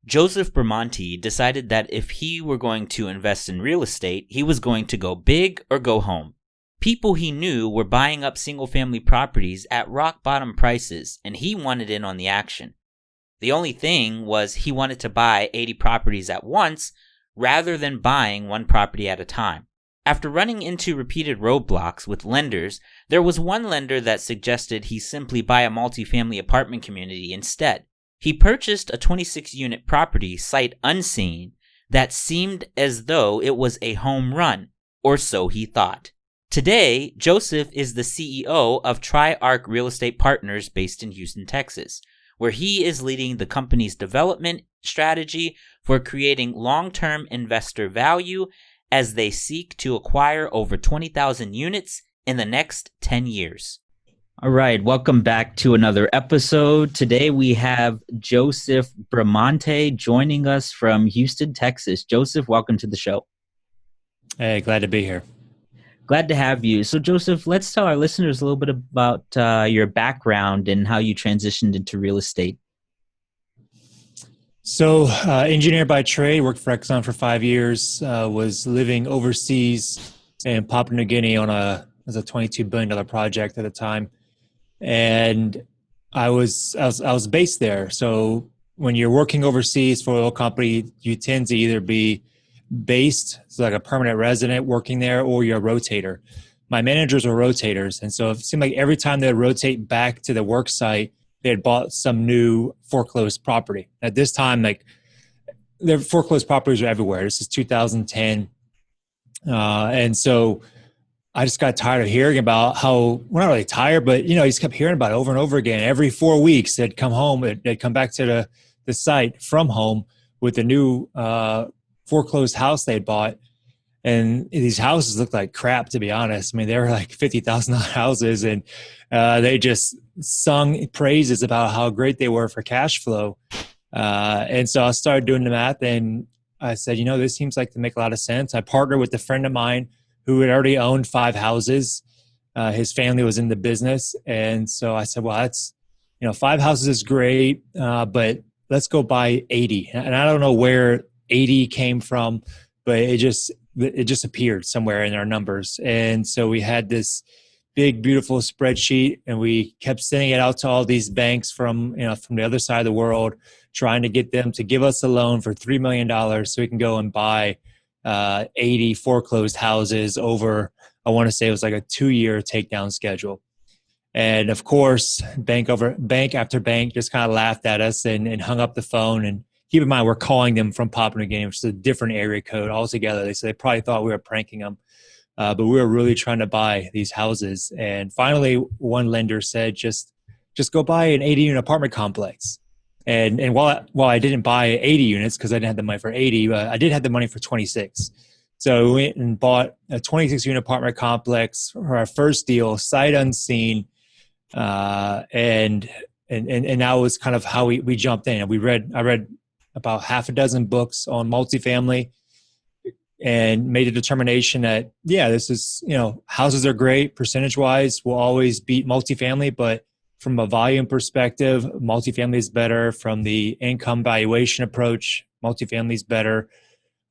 Joseph Bramante decided that if he were going to invest in real estate, he was going to go big or go home. People he knew were buying up single-family properties at rock-bottom prices, and he wanted in on the action. The only thing was he wanted to buy 80 properties at once rather than buying one property at a time. After running into repeated roadblocks with lenders, there was one lender that suggested he simply buy a multifamily apartment community instead. He purchased a 26-unit property sight unseen that seemed as though it was a home run, or so he thought. Today, Joseph is the CEO of TriArc Real Estate Partners based in Houston, Texas, where he is leading the company's development strategy for creating long-term investor value as they seek to acquire over 20,000 units in the next 10 years. All right, welcome back to another episode. Today we have Joseph Bramante joining us from Houston, Texas. Joseph, welcome to the show. Hey, glad to be here. Glad to have you. So, Joseph, let's tell our listeners a little bit about your background and how you transitioned into real estate. So, engineer by trade, worked for Exxon for 5 years, was living overseas in Papua New Guinea on a $22 billion project at the time. And I was based there. So when you're working overseas for an oil company, you tend to either be based, so like a permanent resident working there, or you're a rotator. My managers were rotators. And so it seemed like every time they'd rotate back to the work site, they had bought some new foreclosed property. At this time, like their foreclosed properties are everywhere. This is 2010. And so I just got tired of hearing about how, well, not really tired, but, you just kept hearing about it over and over again. Every 4 weeks, they'd come home, they'd come back to the site from home with a new foreclosed house they'd bought. And these houses looked like crap, to be honest. I mean, they were like $50,000 houses, and they just sung praises about how great they were for cash flow. And so I started doing the math, and I said, this seems like to make a lot of sense. I partnered with a friend of mine who had already owned 5 houses. His family was in the business. And so I said, well, that's, 5 houses is great, but let's go buy 80. And I don't know where 80 came from, but it just appeared somewhere in our numbers. And so we had this big, beautiful spreadsheet, and we kept sending it out to all these banks from the other side of the world, trying to get them to give us a loan for $3 million so we can go and buy 80 foreclosed houses over, I want to say it was like a 2-year takedown schedule. And of course, bank after bank just kind of laughed at us and hung up the phone. And keep in mind, we're calling them from Papua New Guinea, which is a different area code altogether. They said they probably thought we were pranking them. But we were really trying to buy these houses. And finally, one lender said, just go buy an 80-unit apartment complex. And while I didn't buy 80 units because I didn't have the money for 80, I did have the money for 26. So we went and bought a 26-unit apartment complex for our first deal, sight unseen. And that was kind of how we jumped in. And I read about half a dozen books on multifamily and made a determination that, this is, houses are great. Percentage-wise, will always beat multifamily, but from a volume perspective, multifamily is better. From the income valuation approach, multifamily is better.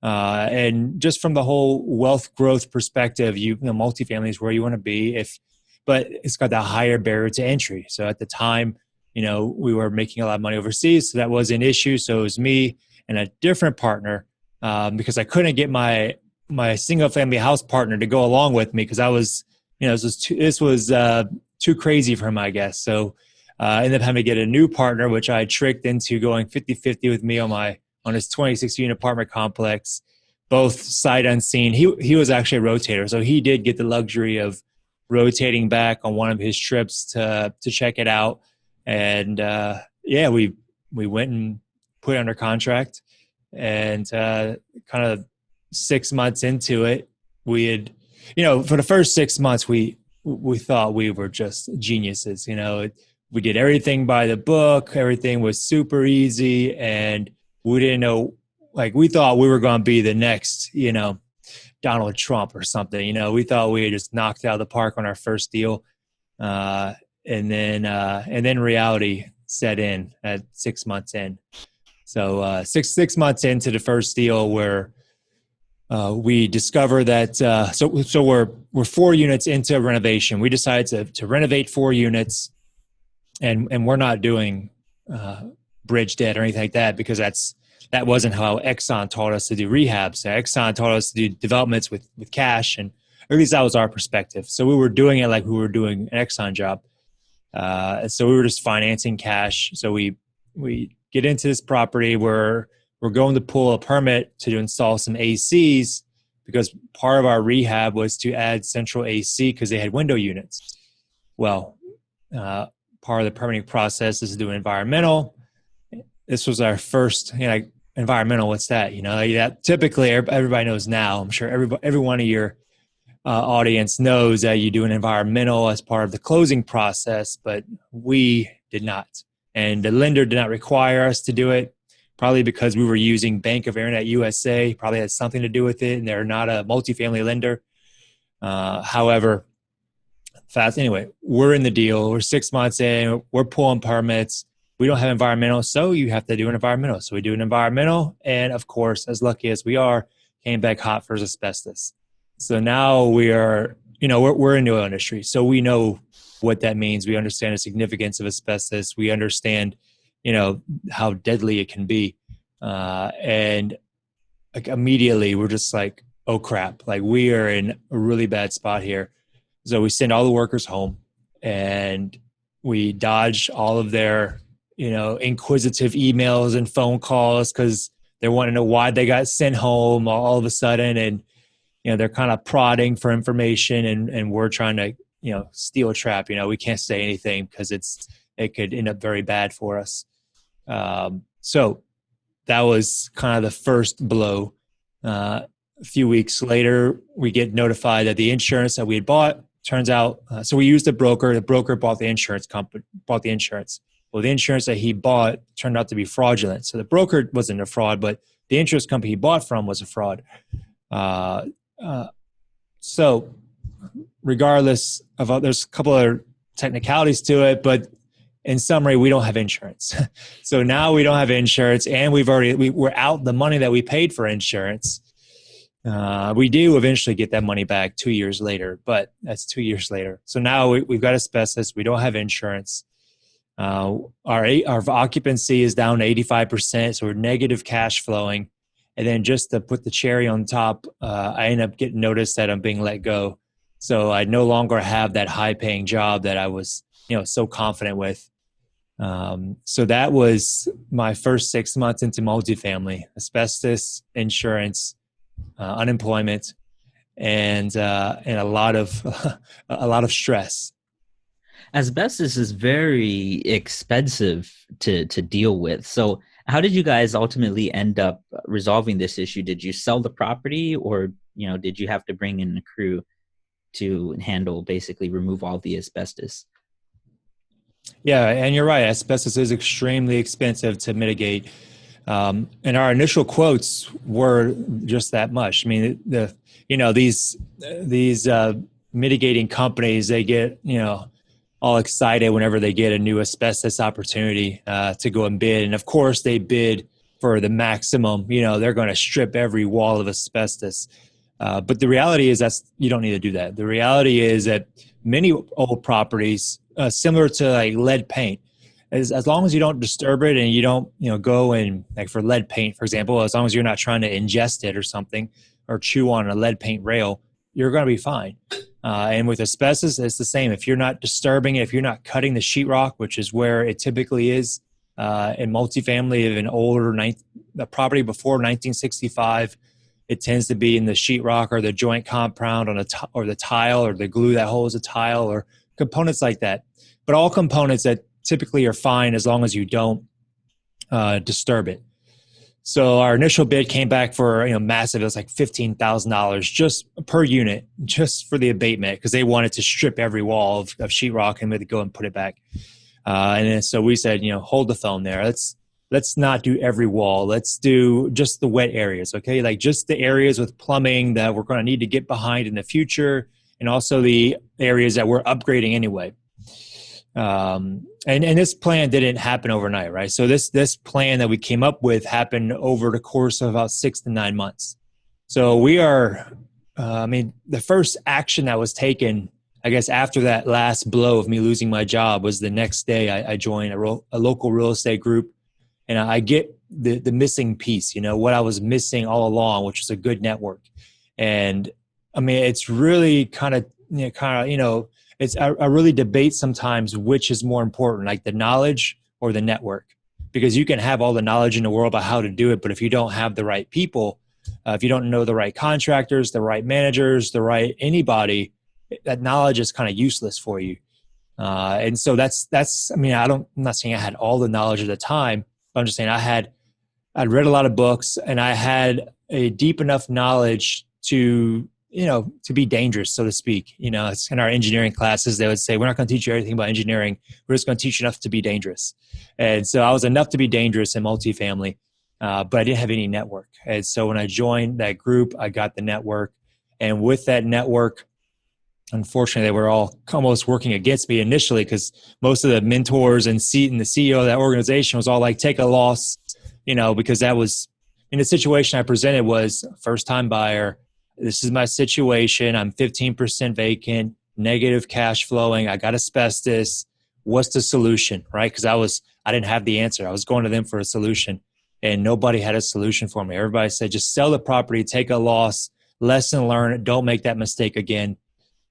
And just from the whole wealth growth perspective, multifamily is where you want to be, but it's got that higher barrier to entry. So at the time, we were making a lot of money overseas, so that was an issue. So it was me and a different partner, because I couldn't get my single family house partner to go along with me because I was, this was too crazy for him, I guess. So I ended up having to get a new partner, which I tricked into going 50-50 with me on his 26-unit apartment complex, both sight unseen. He was actually a rotator, so he did get the luxury of rotating back on one of his trips to check it out. And we went and put it under contract. And kind of 6 months into it, we had, for the first 6 months, we thought we were just geniuses. We did everything by the book. Everything was super easy. And we didn't know, we thought we were going to be the next, Donald Trump or something. We thought we had just knocked it out of the park on our first deal. And then reality set in at 6 months in. So six months into the first deal, where we discover that so we're 4 units into renovation. We decided to renovate 4 units, and we're not doing bridge debt or anything like that, because that wasn't how Exxon taught us to do rehab. So Exxon taught us to do developments with cash, and or at least that was our perspective. So we were doing it like we were doing an Exxon job. So we were just financing cash. So we get into this property where we're going to pull a permit to install some ACs, because part of our rehab was to add central AC because they had window units. Well, part of the permitting process is to do environmental. This was our first, environmental. What's that? Typically everybody knows now. I'm sure every one of your audience knows that you do an environmental as part of the closing process, but we did not. And the lender did not require us to do it, probably because we were using Bank of Internet USA, probably had something to do with it, and they're not a multifamily lender. However, anyway, we're in the deal. We're 6 months in. We're pulling permits. We don't have environmental, so you have to do an environmental. So we do an environmental, and of course, as lucky as we are, came back hot for asbestos. So now we are, we're in the oil industry, so we know what that means. We understand the significance of asbestos. We understand, how deadly it can be. And like immediately we're just like, oh crap, like we are in a really bad spot here. So we send all the workers home, and we dodge all of their, inquisitive emails and phone calls, because they want to know why they got sent home all of a sudden. And, they're kind of prodding for information, and we're trying to, steel trap. We can't say anything because it could end up very bad for us. So that was kind of the first blow. A few weeks later, we get notified that the insurance that we had bought turns out, so we used a broker. The broker bought the insurance. Well, the insurance that he bought turned out to be fraudulent. So the broker wasn't a fraud, but the insurance company he bought from was a fraud. So regardless of, there's a couple of technicalities to it, but in summary, we don't have insurance. So now we don't have insurance, and we're out the money that we paid for insurance. We do eventually get that money back 2 years later, but that's 2 years later. So now we've got asbestos. We don't have insurance. Our occupancy is down to 85%, so we're negative cash flowing. And then just to put the cherry on top, I end up getting notice that I'm being let go. So I no longer have that high-paying job that I was, so confident with. So that was my first 6 months into multifamily: asbestos, insurance, unemployment, and a lot of stress. Asbestos is very expensive to deal with. So how did you guys ultimately end up resolving this issue? Did you sell the property, or, did you have to bring in a crew to basically remove all the asbestos? Yeah, and you're right. Asbestos is extremely expensive to mitigate. And our initial quotes were just that much. I mean, these mitigating companies, they get, all excited whenever they get a new asbestos opportunity to go and bid. And of course they bid for the maximum. They're going to strip every wall of asbestos. But the reality is you don't need to do that. The reality is that many old properties, similar to like lead paint, as long as you don't disturb it, and you don't, go and, like for lead paint, for example, as long as you're not trying to ingest it or something, or chew on a lead paint rail, you're going to be fine. And with asbestos, it's the same. If you're not disturbing it, if you're not cutting the sheetrock, which is where it typically is in multifamily, of an older the property before 1965, it tends to be in the sheetrock or the joint compound or the tile, or the glue that holds the tile, or components like that. But all components that typically are fine as long as you don't disturb it. So our initial bid came back for, massive. It was like $15,000 just per unit, just for the abatement, because they wanted to strip every wall of sheetrock and we had to go and put it back. And then, so we said, hold the phone there. Let's not do every wall. Let's do just the wet areas, okay? Like just the areas with plumbing that we're going to need to get behind in the future, and also the areas that we're upgrading anyway. And this plan didn't happen overnight, right? So this plan that we came up with happened over the course of about 6 to 9 months. So we are, the first action that was taken, I guess, after that last blow of me losing my job was the next day I joined a local real estate group, and I get the missing piece, what I was missing all along, which was a good network. And it's really I really debate sometimes which is more important, like the knowledge or the network, because you can have all the knowledge in the world about how to do it, but if you don't have the right people, if you don't know the right contractors, the right managers, the right anybody, that knowledge is kind of useless for you. And so I'm not saying I had all the knowledge at the time, but I'm just saying I'd read a lot of books, and I had a deep enough knowledge to be dangerous, so to speak. It's in our engineering classes, they would say, we're not going to teach you everything about engineering. We're just going to teach you enough to be dangerous. And so I was enough to be dangerous in multifamily, but I didn't have any network. And so when I joined that group, I got the network. And with that network, unfortunately, they were all almost working against me initially, because most of the mentors and the CEO of that organization was all like, take a loss, because that was in the situation I presented was first time buyer. This is my situation. I'm 15% vacant, negative cash flowing. I got asbestos. What's the solution, right? Because I didn't have the answer. I was going to them for a solution, and nobody had a solution for me. Everybody said, just sell the property, take a loss, lesson learned, don't make that mistake again.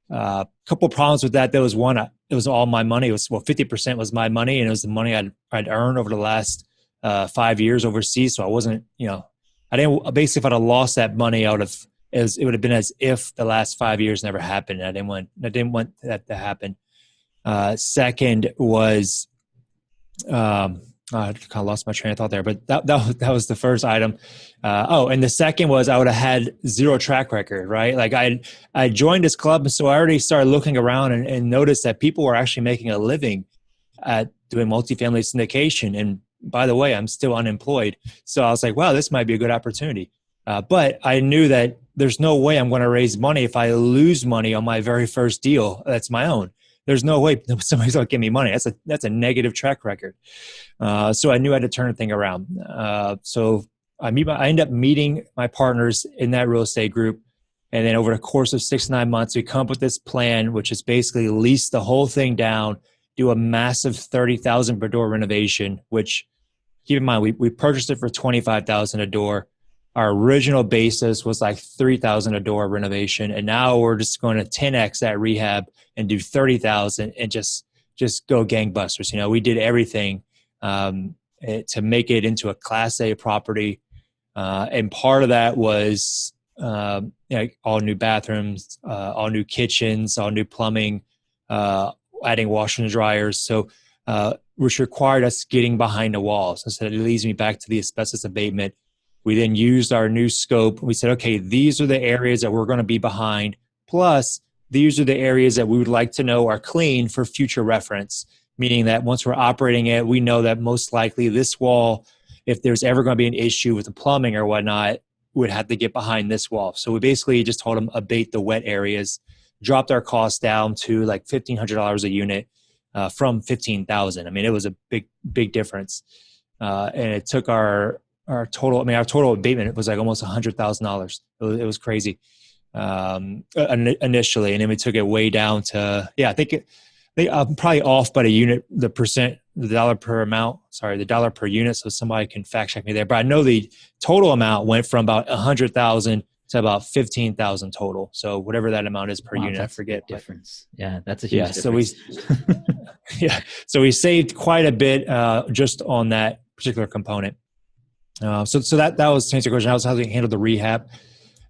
Couple problems with that. There was one, it was all my money. 50% was my money, and it was the money I'd earned over the last 5 years overseas. So I wasn't, I didn't, basically if I'd have lost that money, it would have been as if the last 5 years never happened. I didn't want that to happen. Second was, I kind of lost my train of thought there, but that was the first item. And the second was I would have had zero track record, right? Like I joined this club, and so I already started looking around and noticed that people were actually making a living at doing multifamily syndication. And by the way, I'm still unemployed. So I was like, wow, this might be a good opportunity. But I knew that there's no way I'm going to raise money if I lose money on my very first deal that's my own. There's no way somebody's going to give me money. That's a negative track record. So I knew I had to turn the thing around. So I end up meeting my partners in that real estate group. And then over the course of 6 to 9 months, we come up with this plan, which is basically lease the whole thing down, do a massive $30,000 per door renovation, which keep in mind, we purchased it for $25,000 a door. Our original basis was like $3,000 a door renovation. And now we're just going to 10X that rehab and do $30,000 and just go gangbusters. We did everything to make it into a Class A property. And part of that was all new bathrooms, all new kitchens, all new plumbing, adding washers and dryers. So which required us getting behind the walls. So it leads me back to the asbestos abatement. We then used our new scope. We said, okay, these are the areas that we're going to be behind. Plus, these are the areas that we would like to know are clean for future reference, meaning that once we're operating it, we know that most likely this wall, if there's ever going to be an issue with the plumbing or whatnot, would have to get behind this wall. So we basically just told them abate the wet areas, dropped our costs down to like $1,500 a unit from $15,000. It was a big difference. And it took our total abatement was like almost $100,000. It was crazy initially. And then we took it way down to, I'm probably off by the dollar per unit. So somebody can fact check me there, but I know the total amount went from about 100,000 to about 15,000 total. So whatever that amount is per unit, I forget. Difference. Yeah. That's a huge difference. So we saved quite a bit just on that particular component. So that was to answer your question. That was how we handled the rehab.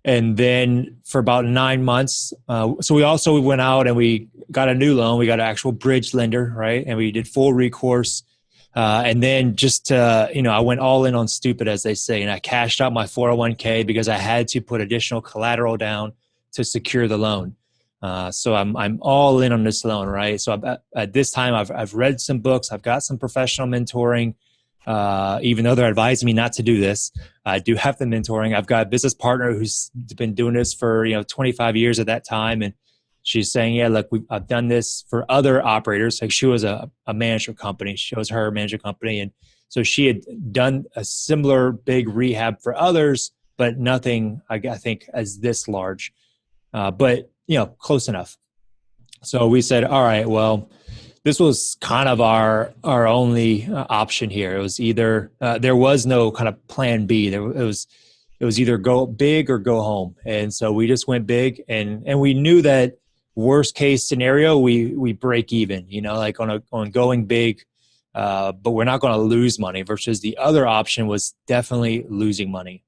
And then for about 9 months, so we went out and we got a new loan. We got an actual bridge lender, right? And we did full recourse. And then I went all in on stupid, as they say, and I cashed out my 401k because I had to put additional collateral down to secure the loan. So I'm all in on this loan, right? So at this time, I've read some books. I've got some professional mentoring. Even though they're advising me not to do this, I do have the mentoring. I've got a business partner who's been doing this for 25 years at that time, and she's saying, yeah, look, I've done this for other operators. Like she was a management company. She was her management company. And so she had done a similar big rehab for others, but nothing, I think, as this large, but close enough. So we said, all right, well, this was kind of our only option here. It was either there was no kind of plan B. It was either go big or go home. And so we just went big, and we knew that worst case scenario, we break even, like on going big, but we're not going to lose money, versus the other option was definitely losing money.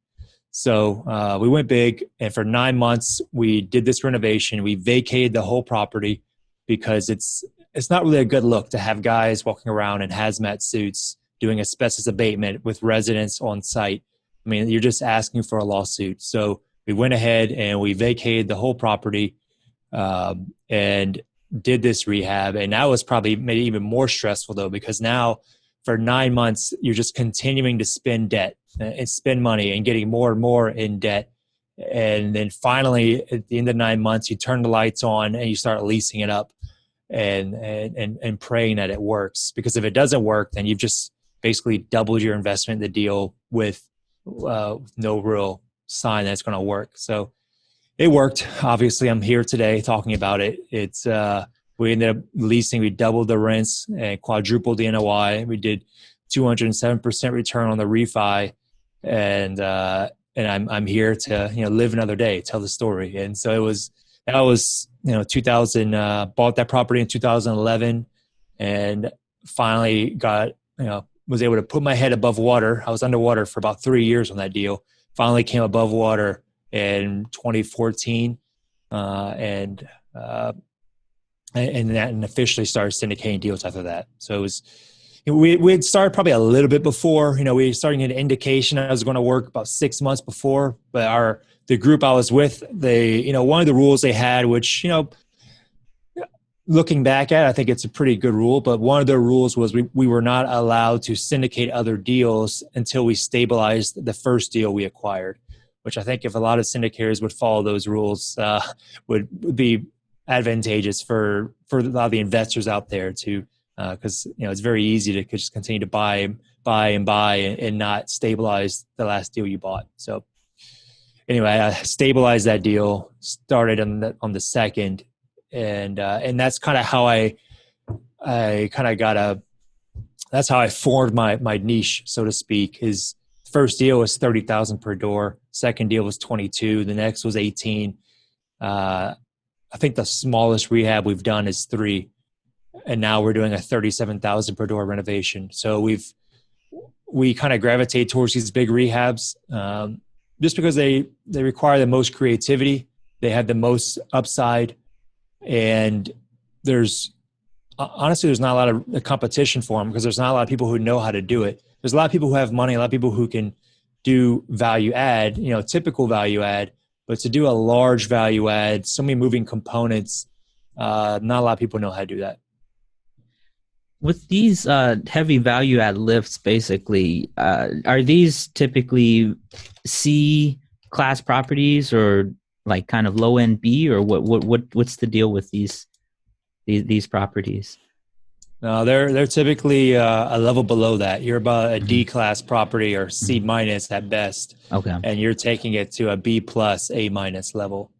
So we went big, and for 9 months we did this renovation. We vacated the whole property because it's not really a good look to have guys walking around in hazmat suits doing asbestos abatement with residents on site. I mean, you're just asking for a lawsuit. So we went ahead and we vacated the whole property and did this rehab. And that was probably maybe even more stressful, though, because now for 9 months, you're just continuing to spend debt and spend money and getting more and more in debt. And then finally, at the end of 9 months, you turn the lights on and you start leasing it up and praying that it works. Because if it doesn't work, then you've just basically doubled your investment in the deal with no real sign that it's going to work. So it worked. Obviously, I'm here today talking about it. It's we ended up leasing. We doubled the rents and quadrupled the NOI. We did 207% return on the refi, and I'm here to live another day, tell the story. And so that was 2000. Bought that property in 2011, and finally got was able to put my head above water. I was underwater for about 3 years on that deal. Finally came above water in 2014, and officially started syndicating deals after that. So it was, we had started probably a little bit before. We were starting an indication I was going to work about 6 months before. But the group I was with, they, one of the rules they had, which looking back at, I think it's a pretty good rule, but one of their rules was we were not allowed to syndicate other deals until we stabilized the first deal we acquired, which I think if a lot of syndicators would follow those rules, would be advantageous for a lot of the investors out there too, because it's very easy to just continue to buy and not stabilize the last deal you bought. So anyway, I stabilized that deal, started on the second. And that's kind of how I kind of that's how I formed my niche, so to speak. His first deal was 30,000 per door. Second deal was 22. The next was 18. I think the smallest rehab we've done is 3. And now we're doing a 37,000 per door renovation. So we kind of gravitate towards these big rehabs, just because they require the most creativity. They have the most upside. And there's not a lot of competition for them, because there's not a lot of people who know how to do it. There's a lot of people who have money, a lot of people who can do value add, typical value add, but to do a large value add, so many moving components, not a lot of people know how to do that. With these heavy value add lifts, basically, are these typically C class properties, or like kind of low end B, or what's the deal with these properties? No, they're typically a level below that. You're about a D class property or C minus at best. Okay. And you're taking it to a B plus, A minus level.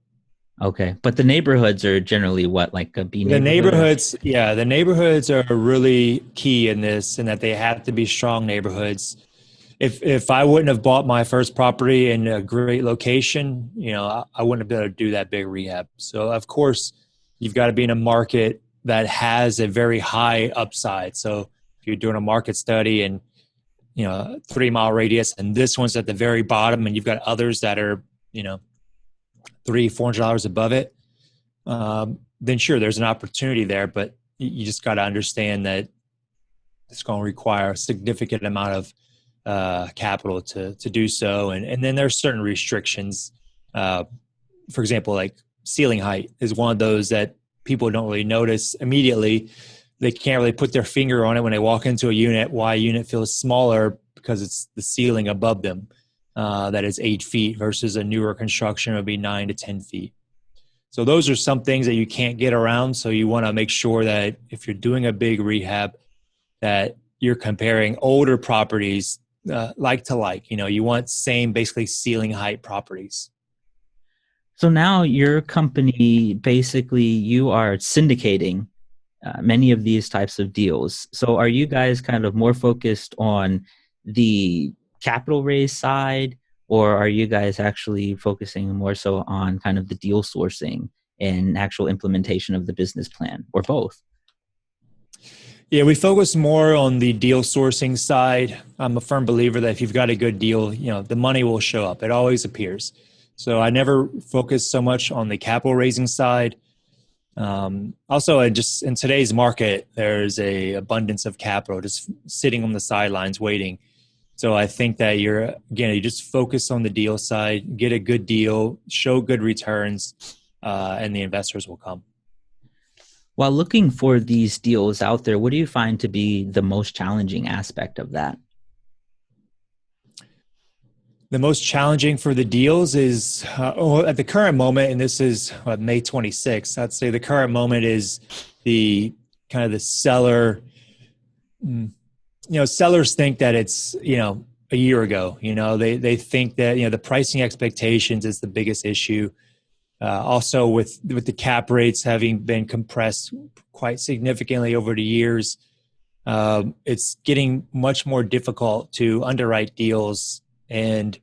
Okay. But the neighborhoods are generally what, like a B neighborhood? The neighborhoods are really key in this, in that they have to be strong neighborhoods. If I wouldn't have bought my first property in a great location, I wouldn't have been able to do that big rehab. So of course, you've got to be in a market that has a very high upside. So if you're doing a market study and 3-mile radius, and this one's at the very bottom, and you've got others that are $300-$400 above it, then sure, there's an opportunity there. But you just got to understand that it's going to require a significant amount of capital to do so. And then there's certain restrictions. For example, like ceiling height is one of those that people don't really notice immediately. They can't really put their finger on it when they walk into a unit, why a unit feels smaller, because it's the ceiling above them that is 8 feet versus a newer construction would be 9 to 10 feet. So those are some things that you can't get around. So you want to make sure that if you're doing a big rehab, that you're comparing older properties like to like. You want same basically ceiling height properties. So now your company, basically, you are syndicating many of these types of deals. So are you guys kind of more focused on the capital raise side, or are you guys actually focusing more so on kind of the deal sourcing and actual implementation of the business plan, or both? Yeah, we focus more on the deal sourcing side. I'm a firm believer that if you've got a good deal, the money will show up. It always appears. So I never focus so much on the capital raising side. Also, just in today's market, there's a abundance of capital just sitting on the sidelines waiting. So I think that you just focus on the deal side, get a good deal, show good returns, and the investors will come. While looking for these deals out there, what do you find to be the most challenging aspect of that? The most challenging for the deals is at the current moment, and this is May 26th, I'd say the current moment is the kind of the seller. Sellers think that it's, a year ago. They think that, the pricing expectations is the biggest issue. Also with the cap rates having been compressed quite significantly over the years, it's getting much more difficult to underwrite deals and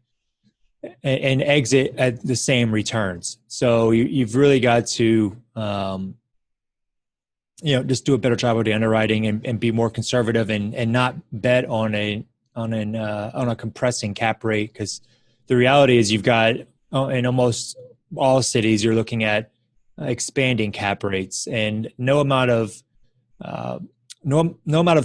exit at the same returns. So you've really got to just do a better job of the underwriting and be more conservative and not bet on a compressing cap rate, because the reality is you've got in almost all cities you're looking at expanding cap rates, and no amount of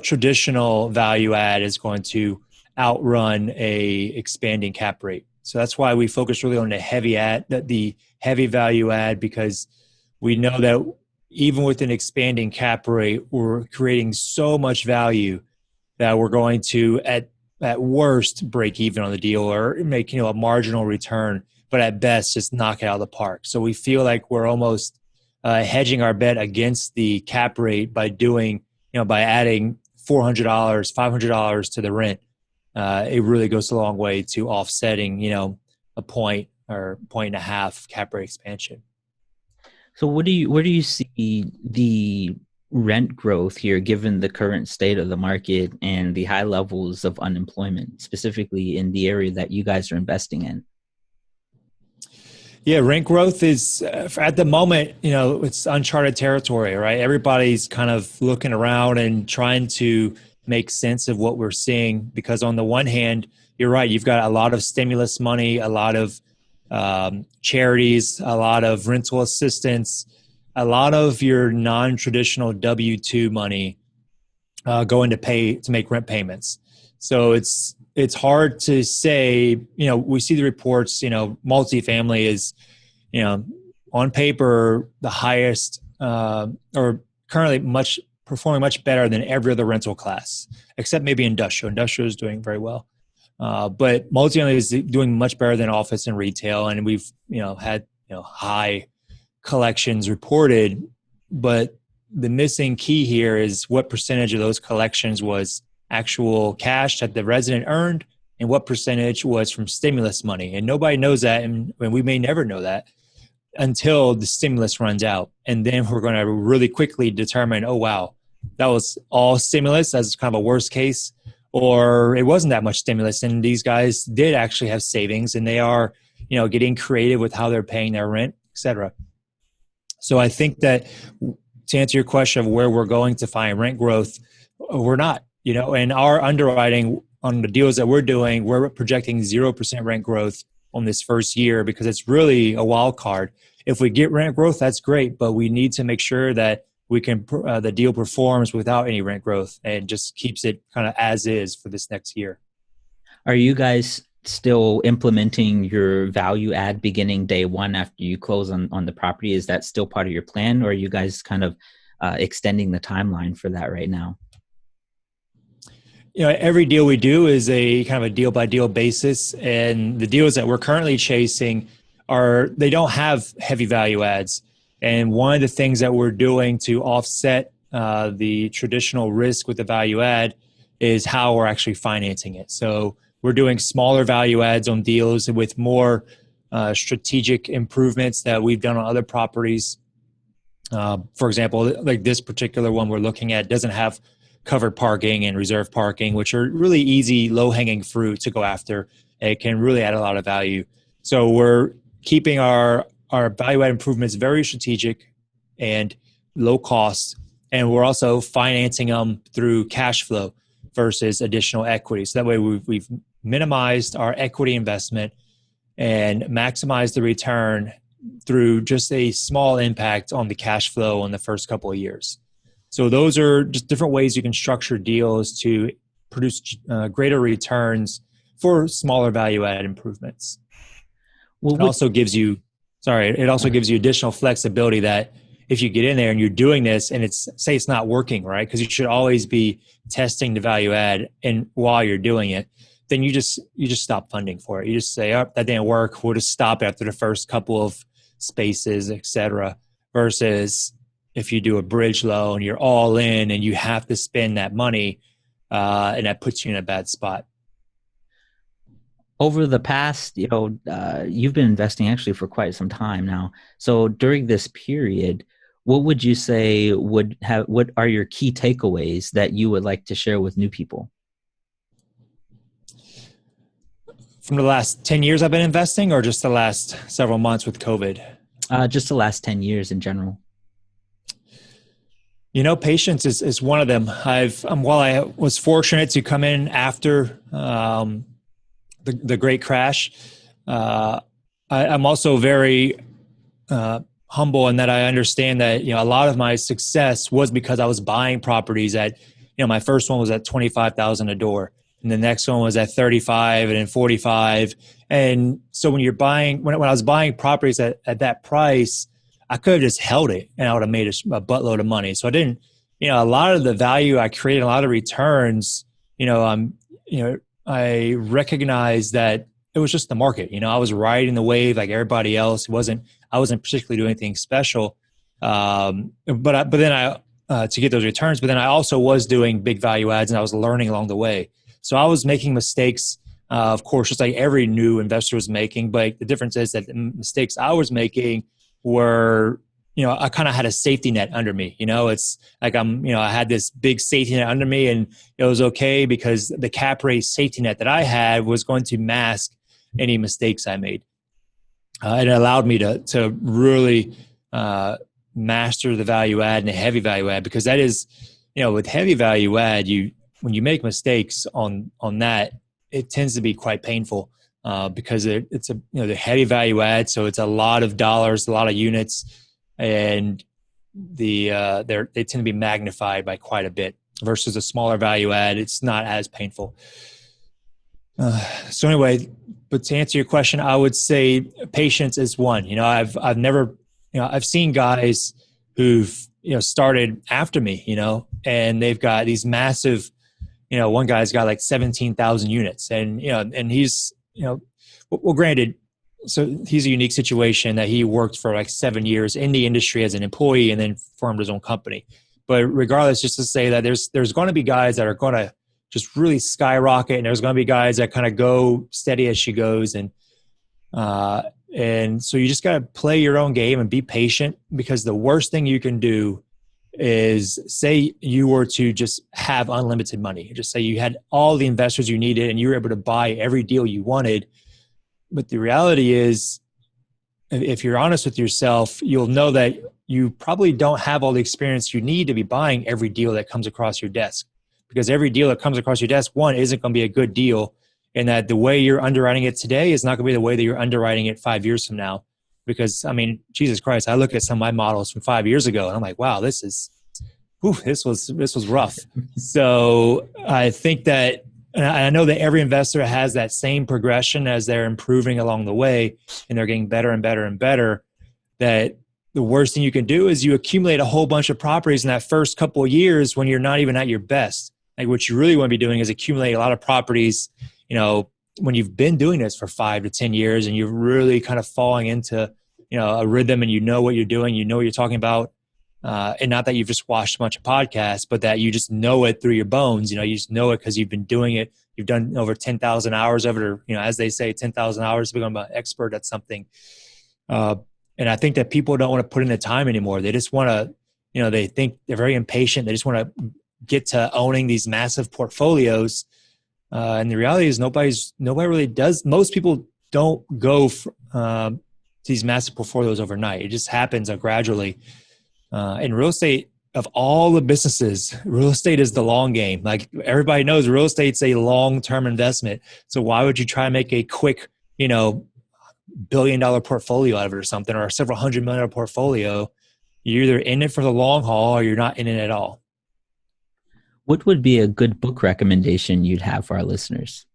traditional value add is going to outrun a expanding cap rate. So that's why we focus really on the heavy value add, because we know that even with an expanding cap rate, we're creating so much value that we're going to at worst break even on the deal or make a marginal return, but at best just knock it out of the park. So we feel like we're almost hedging our bet against the cap rate by by adding $400, $500 to the rent. It really goes a long way to offsetting, a point or point and a half cap rate expansion. So where do you see the rent growth here, given the current state of the market and the high levels of unemployment, specifically in the area that you guys are investing in? Yeah, rent growth is at the moment, it's uncharted territory, right? Everybody's kind of looking around and trying to make sense of what we're seeing, because on the one hand, you're right, you've got a lot of stimulus money, a lot of charities, a lot of rental assistance, a lot of your non-traditional W-2 money going to make rent payments. So it's hard to say, we see the reports, multifamily is, on paper, the highest or currently performing much better than every other rental class, except maybe industrial. Industrial is doing very well. But multifamily is doing much better than office and retail. And we've, had, high collections reported, but the missing key here is what percentage of those collections was actual cash that the resident earned and what percentage was from stimulus money. And nobody knows that. And we may never know that until the stimulus runs out. And then we're going to really quickly determine, oh, wow, that was all stimulus. That's kind of a worst case. Or it wasn't that much stimulus. And these guys did actually have savings and they are, getting creative with how they're paying their rent, et cetera. So I think that to answer your question of where we're going to find rent growth, we're not, and our underwriting on the deals that we're doing, we're projecting 0% rent growth on this first year because it's really a wild card. If we get rent growth, that's great, but we need to make sure that the deal performs without any rent growth and just keeps it kind of as is for this next year. Are you guys still implementing your value add beginning day one after you close on the property? Is that still part of your plan, or are you guys kind of extending the timeline for that right now? Every deal we do is a kind of a deal by deal basis, and the deals that we're currently chasing they don't have heavy value adds. And one of the things that we're doing to offset the traditional risk with the value add is how we're actually financing it. So we're doing smaller value adds on deals with more strategic improvements that we've done on other properties. For example, like this particular one we're looking at doesn't have covered parking and reserve parking, which are really easy, low-hanging fruit to go after. It can really add a lot of value. So we're keeping our value add improvements very strategic and low cost, and we're also financing them through cash flow versus additional equity. So that way we've minimized our equity investment and maximized the return through just a small impact on the cash flow in the first couple of years. So those are just different ways you can structure deals to produce greater returns for smaller value added improvements. Well, it also gives you additional flexibility that if you get in there and you're doing this and say it's not working, right? Because you should always be testing the value add, and while you're doing it, then you just stop funding for it. You just say, oh, that didn't work. We'll just stop after the first couple of spaces, et cetera. Versus if you do a bridge loan, you're all in and you have to spend that money, and that puts you in a bad spot. Over the past, you've been investing actually for quite some time now. So during this period, what would you say what are your key takeaways that you would like to share with new people? From the last 10 years I've been investing, or just the last several months with COVID? Just the last 10 years in general. Patience is one of them. While I was fortunate to come in after the great crash, I'm also very humble in that I understand that a lot of my success was because I was buying properties at my first one was at $25,000 a door, and the next one was at $35,000 and then $45,000. And so when you're buying, when I was buying properties at that price, I could have just held it and I would have made a buttload of money. So I didn't, a lot of the value I created, a lot of returns, I recognized that it was just the market. I was riding the wave like everybody else. I wasn't particularly doing anything special. But then I to get those returns, but then I also was doing big value adds and I was learning along the way. So I was making mistakes, of course, just like every new investor was making. But the difference is that the mistakes I was making were, I kind of had a safety net under me. It's like I had this big safety net under me, and it was okay because the cap rate safety net that I had was going to mask any mistakes I made. It allowed me to really master the value add and the heavy value add, because that is, with heavy value add, when you make mistakes on that, it tends to be quite painful because it's the heavy value add, so it's a lot of dollars, a lot of units, and they tend to be magnified by quite a bit versus a smaller value add. It's not as painful. So anyway, but to answer your question, I would say patience is one. I've never, I've seen guys who've, started after me, and they've got these massive, one guy's got like 17,000 units, and, and he's, well, granted, so he's a unique situation that he worked for like 7 years in the industry as an employee and then formed his own company. But regardless, just to say that there's going to be guys that are going to just really skyrocket, and there's going to be guys that kind of go steady as she goes. And so you just got to play your own game and be patient, because the worst thing you can do is say you were to just have unlimited money. Just say you had all the investors you needed and you were able to buy every deal you wanted. But the reality is, if you're honest with yourself, you'll know that you probably don't have all the experience you need to be buying every deal that comes across your desk. Because every deal that comes across your desk, one, isn't going to be a good deal, and that the way you're underwriting it today is not going to be the way that you're underwriting it 5 years from now. Because, Jesus Christ, I look at some of my models from 5 years ago and I'm like, wow, this was rough. So I think that, and I know that every investor has that same progression as they're improving along the way and they're getting better and better and better, that the worst thing you can do is you accumulate a whole bunch of properties in that first couple of years when you're not even at your best. Like, what you really want to be doing is accumulate a lot of properties, when you've been doing this for 5 to 10 years and you're really kind of falling into, a rhythm and you know what you're doing, you know what you're talking about. And not that you've just watched a bunch of podcasts, but that you just know it through your bones. You just know it because you've been doing it. You've done over 10,000 hours of it, or, as they say, 10,000 hours to become an expert at something. And I think that people don't want to put in the time anymore. They just want to, they think they're very impatient. They just want to get to owning these massive portfolios. And the reality is nobody really does. Most people don't go to these massive portfolios overnight. It just happens gradually. In real estate, of all the businesses, real estate is the long game. Like everybody knows, real estate's a long-term investment. So why would you try to make a quick, $1 billion portfolio out of it or something, or a several $100 million portfolio? You're either in it for the long haul or you're not in it at all. What would be a good book recommendation you'd have for our listeners?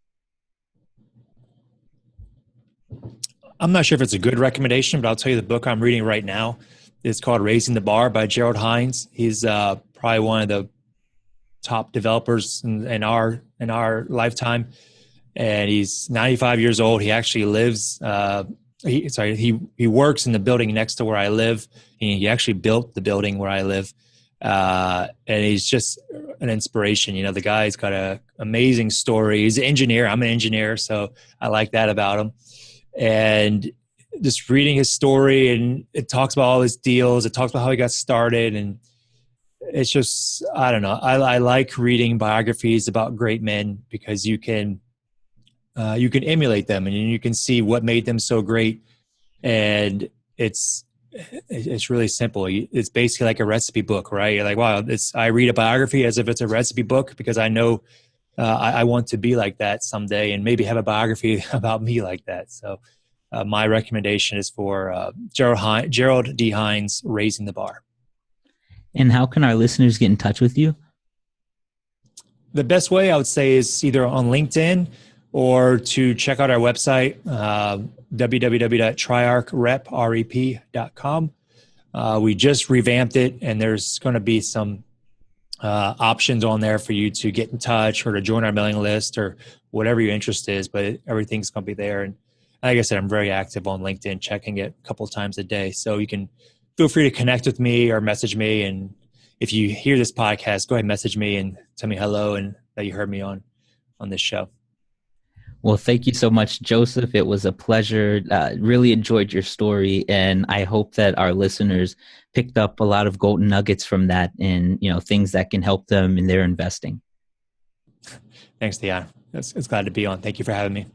I'm not sure if it's a good recommendation, but I'll tell you the book I'm reading right now. It's called Raising the Bar by Gerald Hines. He's probably one of the top developers in our lifetime, and he's 95 years old. He actually lives. He works in the building next to where I live. He actually built the building where I live, and he's just an inspiration. The guy's got an amazing story. He's an engineer. I'm an engineer, so I like that about him. And just reading his story, and it talks about all his deals. It talks about how he got started, and it's just, I don't know. I like reading biographies about great men because you can emulate them and you can see what made them so great. And it's really simple. It's basically like a recipe book, right? You're like, wow, I read a biography as if it's a recipe book because I know I want to be like that someday and maybe have a biography about me like that. So my recommendation is for Gerald D. Hines, Raising the Bar. And how can our listeners get in touch with you? The best way I would say is either on LinkedIn or to check out our website, www.TriArcRep.com. We just revamped it, and there's going to be some options on there for you to get in touch or to join our mailing list or whatever your interest is, but everything's going to be there. And like I said, I'm very active on LinkedIn, checking it a couple of times a day. So you can feel free to connect with me or message me. And if you hear this podcast, go ahead and message me and tell me hello and that you heard me on this show. Well, thank you so much, Joseph. It was a pleasure. Really enjoyed your story. And I hope that our listeners picked up a lot of golden nuggets from that and, things that can help them in their investing. Thanks, Dion. It's glad to be on. Thank you for having me.